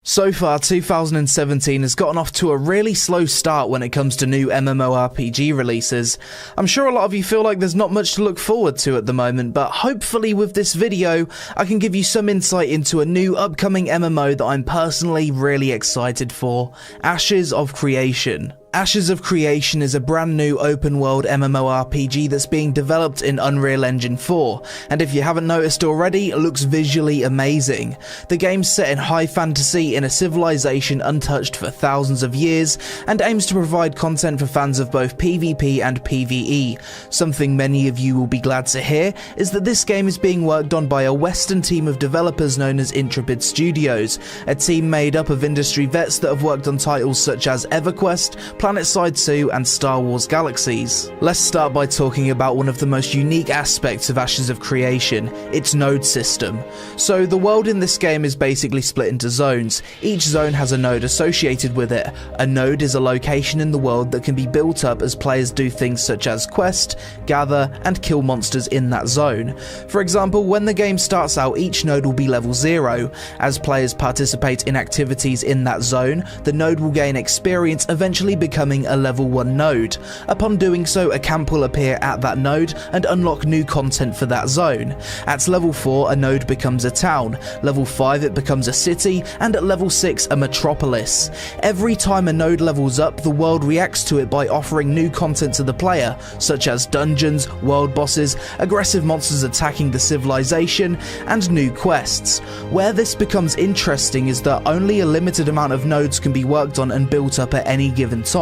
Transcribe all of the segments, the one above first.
So far, 2017 has gotten off to a really slow start when it comes to new MMORPG releases. I'm sure a lot of you feel like there's not much to look forward to at the moment, but hopefully with this video, I can give you some insight into a new upcoming MMO that I'm personally really excited for, Ashes of Creation. Ashes of Creation is a brand new open world MMORPG that's being developed in Unreal Engine 4, and if you haven't noticed already, it looks visually amazing. The game's set in high fantasy in a civilization untouched for thousands of years, and aims to provide content for fans of both PvP and PvE. Something many of you will be glad to hear is that this game is being worked on by a Western team of developers known as IntrepidStudios, a team made up of industry vets that have worked on titles such as EverQuest, PlanetSide 2 and Star Wars Galaxies. Let's start by talking about one of the most unique aspects of Ashes of Creation, its node system. So the world in this game is basically split into zones. Each zone has a node associated with it. A node is a location in the world that can be built up as players do things such as quest, gather and kill monsters in that zone. For example, when the game starts out, each node will be level 0. As players participate in activities in that zone, the node will gain experience, eventually becoming a level 1 node. Upon doing so, a camp will appear at that node and unlock new content for that zone. At level 4, a node becomes a town, level 5 it becomes a city, and at level 6 a metropolis. Every time a node levels up, the world reacts to it by offering new content to the player, such as dungeons, world bosses, aggressive monsters attacking the civilization, and new quests. Where this becomes interesting is that only a limited amount of nodes can be worked on and built up at any given time.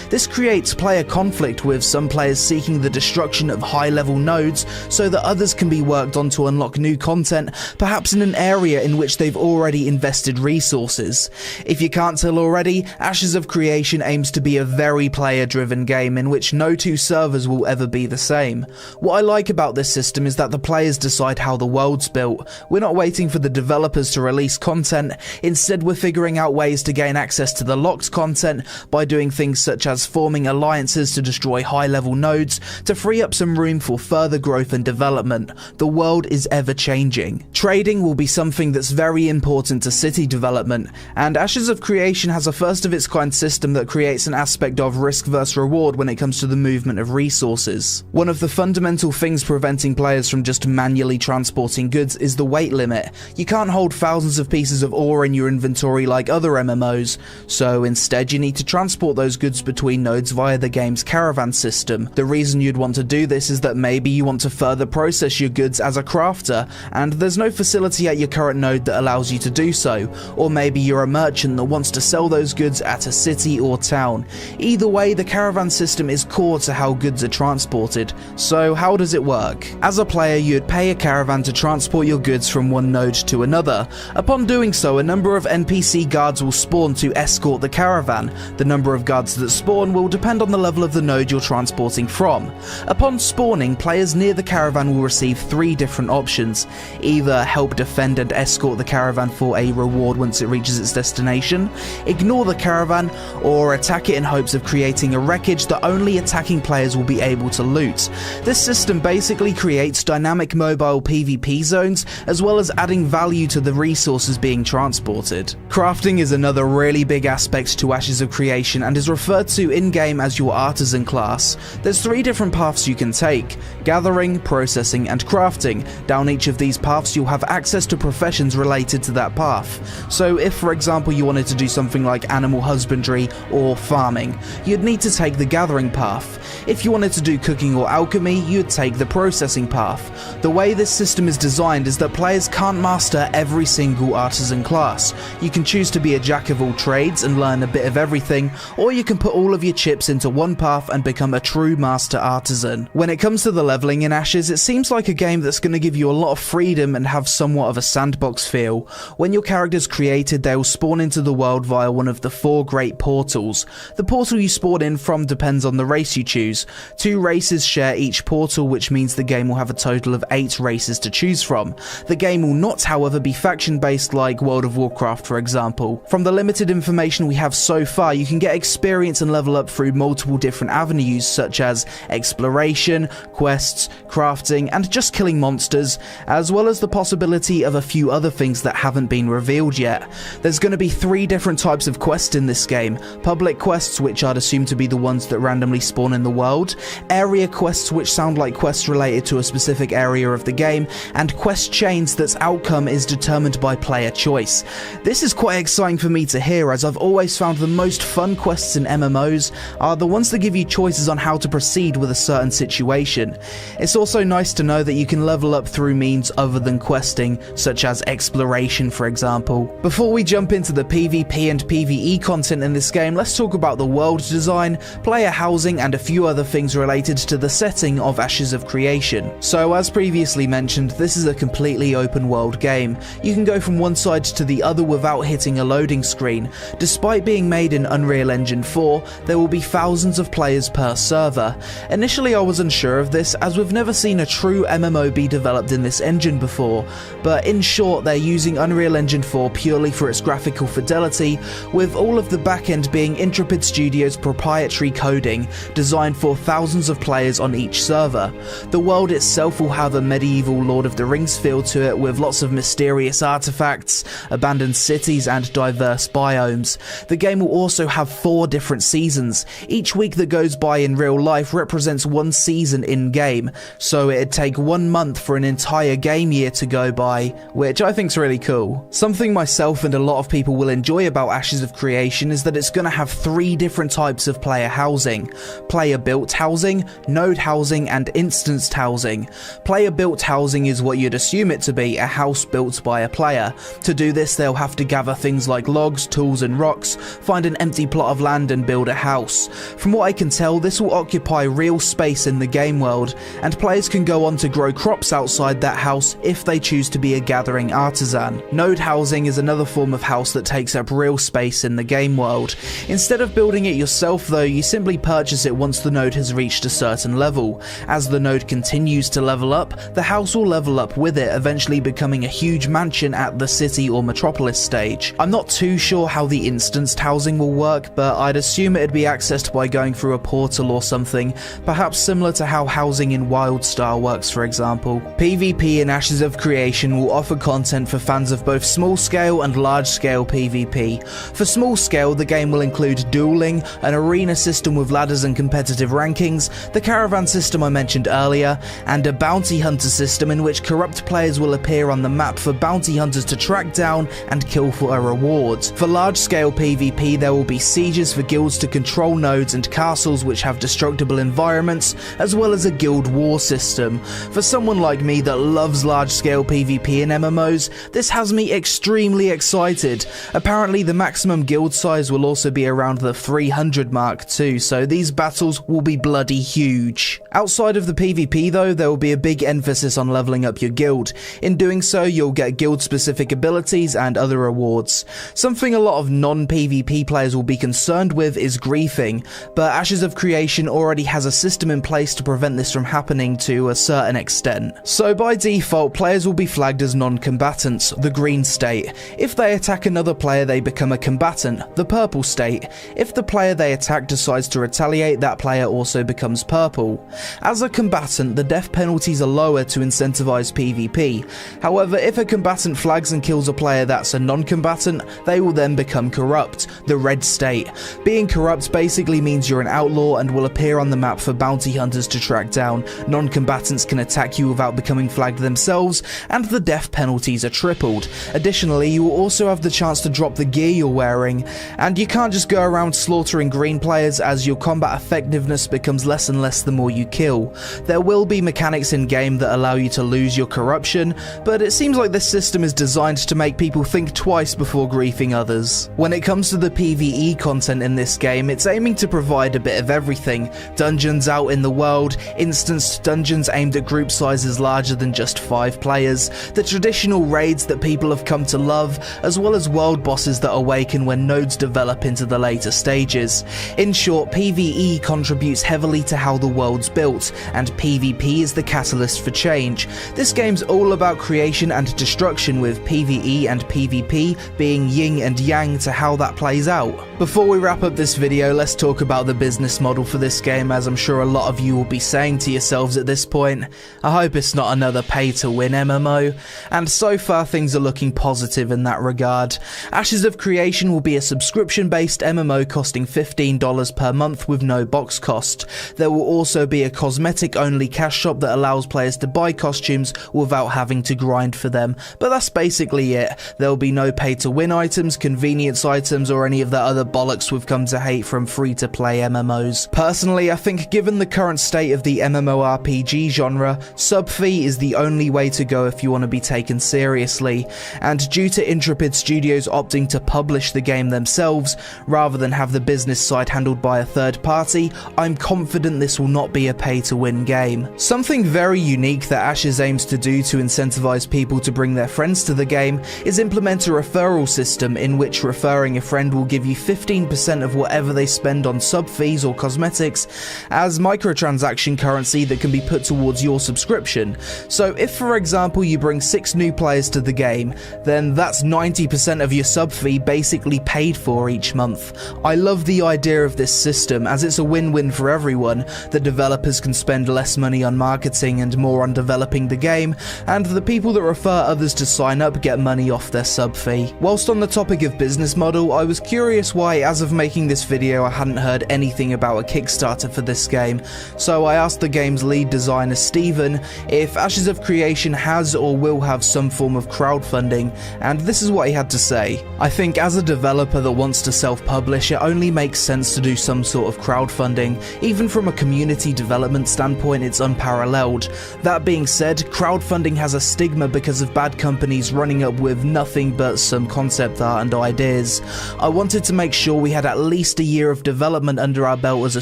This creates player conflict, with some players seeking the destruction of high-level nodes so that others can be worked on to unlock new content, perhaps in an area in which they've already invested resources. If you can't tell already, Ashes of Creation aims to be a very player-driven game in which no two servers will ever be the same. What I like about this system is that the players decide how the world's built. We're not waiting for the developers to release content, instead we're figuring out ways to gain access to the locked content by doing things such as forming alliances to destroy high-level nodes to free up some room for further growth and development. The world is ever changing. Trading will be something that's very important to city development, and Ashes of Creation has a first of its kind system that creates an aspect of risk versus reward when it comes to the movement of resources. One of the fundamental things preventing players from just manually transporting goods is the weight limit. You can't hold thousands of pieces of ore in your inventory like other MMOs, so instead you need to transport those goods between nodes via the game's caravan system. The reason you'd want to do this is that maybe you want to further process your goods as a crafter, and there's no facility at your current node that allows you to do so, or maybe you're a merchant that wants to sell those goods at a city or town. Either way, the caravan system is core to how goods are transported. So how does it work? As a player, you'd pay a caravan to transport your goods from one node to another. Upon doing so, a number of NPC guards will spawn to escort the caravan. The number of guards that spawn will depend on the level of the node you're transporting from. Upon spawning, players near the caravan will receive 3 different options: either help defend and escort the caravan for a reward once it reaches its destination, ignore the caravan, or attack it in hopes of creating a wreckage that only attacking players will be able to loot. This system basically creates dynamic mobile PvP zones, as well as adding value to the resources being transported. Crafting is another really big aspect to Ashes of Creation and is referred to in-game as your artisan class. There's 3 different paths you can take: gathering, processing and crafting. Down each of these paths you'll have access to professions related to that path. So if for example you wanted to do something like animal husbandry or farming, you'd need to take the gathering path. If you wanted to do cooking or alchemy, you'd take the processing path. The way this system is designed is that players can't master every single artisan class. You can choose to be a jack of all trades and learn a bit of everything, or you can put all of your chips into one path and become a true master artisan. When it comes to the leveling in Ashes, it seems like a game that's going to give you a lot of freedom and have somewhat of a sandbox feel. When your character's created, they'll spawn into the world via one of the 4 great portals. The portal you spawn in from depends on the race you choose. choose. 2 races share each portal, which means the game will have a total of 8 races to choose from. The game will not, however, be faction-based like World of Warcraft, for example. From the limited information we have so far, you can get experience and level up through multiple different avenues, such as exploration, quests, crafting, and just killing monsters, as well as the possibility of a few other things that haven't been revealed yet. There's going to be 3 different types of quests in this game: public quests, which I'd assume to be the ones that randomly spawn in the world, area quests, which sound like quests related to a specific area of the game, and quest chains that's outcome is determined by player choice. This is quite exciting for me to hear, as I've always found the most fun quests in MMOs are the ones that give you choices on how to proceed with a certain situation. It's also nice to know that you can level up through means other than questing, such as exploration, for example. Before we jump into the PvP and PvE content in this game, let's talk about the world design, player housing, and a few other things related to the setting of Ashes of Creation. So, as previously mentioned, this is a completely open world game. You can go from one side to the other without hitting a loading screen. Despite being made in Unreal Engine 4, there will be thousands of players per server. Initially I was unsure of this, as we've never seen a true MMO be developed in this engine before, but in short, they're using Unreal Engine 4 purely for its graphical fidelity, with all of the backend being IntrepidStudios' proprietary coding, designed for thousands of players on each server. The world itself will have a medieval Lord of the Rings feel to it, with lots of mysterious artifacts, abandoned cities, and diverse biomes. The game will also have 4 different seasons. Each week that goes by in real life represents one season in-game, so it'd take 1 month for an entire game year to go by, which I think's really cool. Something myself and a lot of people will enjoy about Ashes of Creation is that it's going to have 3 different types of player housing: player-built housing, node housing, and instanced housing. Player-built housing is what you'd assume it to be, a house built by a player. To do this, they'll have to gather things like logs, tools, and rocks, find an empty plot of land, and build a house. From what I can tell, this will occupy real space in the game world, and players can go on to grow crops outside that house if they choose to be a gathering artisan. Node housing is another form of house that takes up real space in the game world. Instead of building it yourself though, you simply purchase it once the node has reached a certain level. As the node continues to level up, the house will level up with it, eventually becoming a huge mansion at the city or metropolis stage. I'm not too sure how the instanced housing will work, but I'd assume it'd be accessed by going through a portal or something, perhaps similar to how housing in WildStar works, for example. PvP in Ashes of Creation will offer content for fans of both small-scale and large-scale PvP. For small-scale, the game will include dueling, an arena system with ladders and competitive rankings, the caravan system I mentioned earlier, and a bounty hunter system in which corrupt players will appear on the map for bounty hunters to track down and kill for a reward. For large-scale PvP, there will be sieges for guilds to control nodes and castles which have destructible environments, as well as a guild war system. For someone like me that loves large-scale PvP in MMOs, this has me extremely excited. Apparently the maximum guild size will also be around the 300 mark too, so these battles will be bloody huge. Outside of the PvP though, there will be a big emphasis on leveling up your guild. In doing so, you'll get guild-specific abilities and other rewards. Something a lot of non-PvP players will be concerned with is griefing, but Ashes of Creation already has a system in place to prevent this from happening to a certain extent. So by default, players will be flagged as non-combatants, the green state. If they attack another player, they become a combatant, the purple state. If the player they attack decides to retaliate, that player also becomes purple. As a combatant, the death penalties are lower to incentivize PvP. However, if a combatant flags and kills a player that's a non-combatant, they will then become corrupt, the red state. Being corrupt basically means you're an outlaw and will appear on the map for bounty hunters to track down. Non-combatants can attack you without becoming flagged themselves, and the death penalties are tripled. Additionally, you will also have the chance to drop the gear you're wearing, and you can't just go around slaughtering green players, as your combat effectiveness becomes less and less the more you kill. There will be mechanics in game that allow you to lose your corruption, but it seems like this system is designed to make people think twice before griefing others. When it comes to the PvE content in this game, it's aiming to provide a bit of everything. Dungeons out in the world, instanced dungeons aimed at group sizes larger than just 5 players, the traditional raids that people have come to love, as well as world bosses that awaken when nodes develop into the later stages. In short, PvE contributes contributes heavily to how the world's built, and PvP is the catalyst for change. This game's all about creation and destruction, with PvE and PvP being yin and yang to how that plays out. Before we wrap up this video, let's talk about the business model for this game, as I'm sure a lot of you will be saying to yourselves at this point, I hope it's not another pay-to-win MMO, and so far things are looking positive in that regard. Ashes of Creation will be a subscription-based MMO costing $15 per month with no box cost. There will also be a cosmetic-only cash shop that allows players to buy costumes without having to grind for them, but that's basically it. There will be no pay-to-win items, convenience items, or any of that other bollocks we've come to hate from free-to-play MMOs. Personally, I think given the current state of the MMORPG genre, sub fee is the only way to go if you want to be taken seriously, and due to IntrepidStudios opting to publish the game themselves rather than have the business side handled by a third party, I'm confident this will not be a pay-to-win game. Something very unique that Ashes aims to do to incentivize people to bring their friends to the game is implement a referral system in which referring a friend will give you 15% of whatever they spend on sub fees or cosmetics as microtransaction currency that can be put towards your subscription. So if, for example, you bring 6 new players to the game, then that's 90% of your sub fee basically paid for each month. I love the idea of this system as it's a win-win for everyone. The developers can spend less money on marketing and more on developing the game, and the people that refer others to sign up get money off their sub fee. Whilst on the topic of business model, I was curious why, as of making this video, I hadn't heard anything about a Kickstarter for this game, so I asked the game's lead designer Steven if Ashes of Creation has or will have some form of crowdfunding, and this is what he had to say. I think as a developer that wants to self-publish, it only makes sense to do some sort of crowdfunding. Even from a community development standpoint, it's unparalleled. That being said, crowdfunding has a stigma because of bad companies running up with nothing but some concept art and ideas. I wanted to make sure we had at least a year of development under our belt as a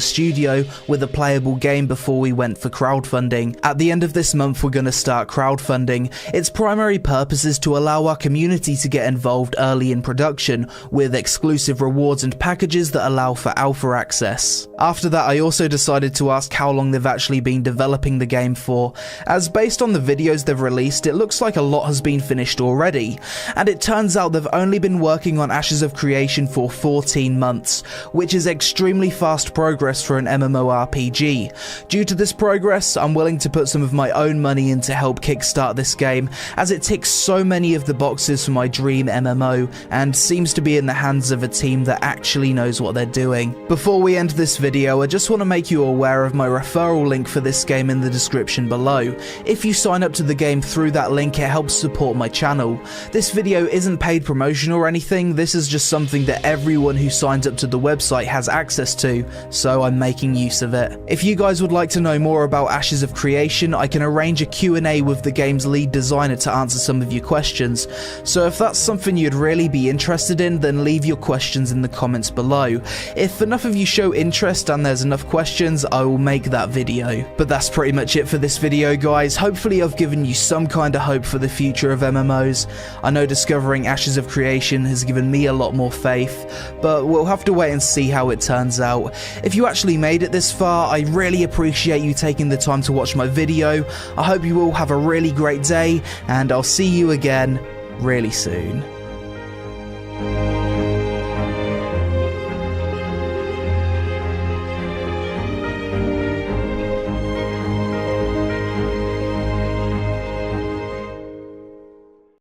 studio with a playable game before we went for crowdfunding. At the end of this month, we're going to start crowdfunding. Its primary purpose is to allow our community to get involved early in production, with exclusive rewards and packages that allow for alpha access. After that, I also decided to ask how long they've actually been developing the game for, as based on the videos they've released, it looks like a lot has been finished already, and it turns out they've only been working on Ashes of Creation for 14 months, which is extremely fast progress for an MMORPG. Due to this progress, I'm willing to put some of my own money in to help kickstart this game, as it ticks so many of the boxes for my dream MMO, and seems to be in the hands of a team that actually knows what they're doing. Before we end this video, I just want to make you aware of my referral link for this game in the description below. If you sign up to the game through that link, it helps support my channel. This video isn't paid promotion or anything, this is just something that everyone who signs up to the website has access to, so I'm making use of it. If you guys would like to know more about Ashes of Creation, I can arrange a Q&A with the game's lead designer to answer some of your questions, so if that's something you'd really be interested in, then leave your questions in the comments below. If enough of you show interest and there's enough questions, I will make that video. But that's pretty much it for this video, guys. Hopefully I've given you some kind of hope for the future of MMOs. I know discovering Ashes of Creation has given me a lot more faith, but we'll have to wait and see how it turns out. If you actually made it this far, I really appreciate you taking the time to watch my video. I hope you all have a really great day, and I'll see you again really soon.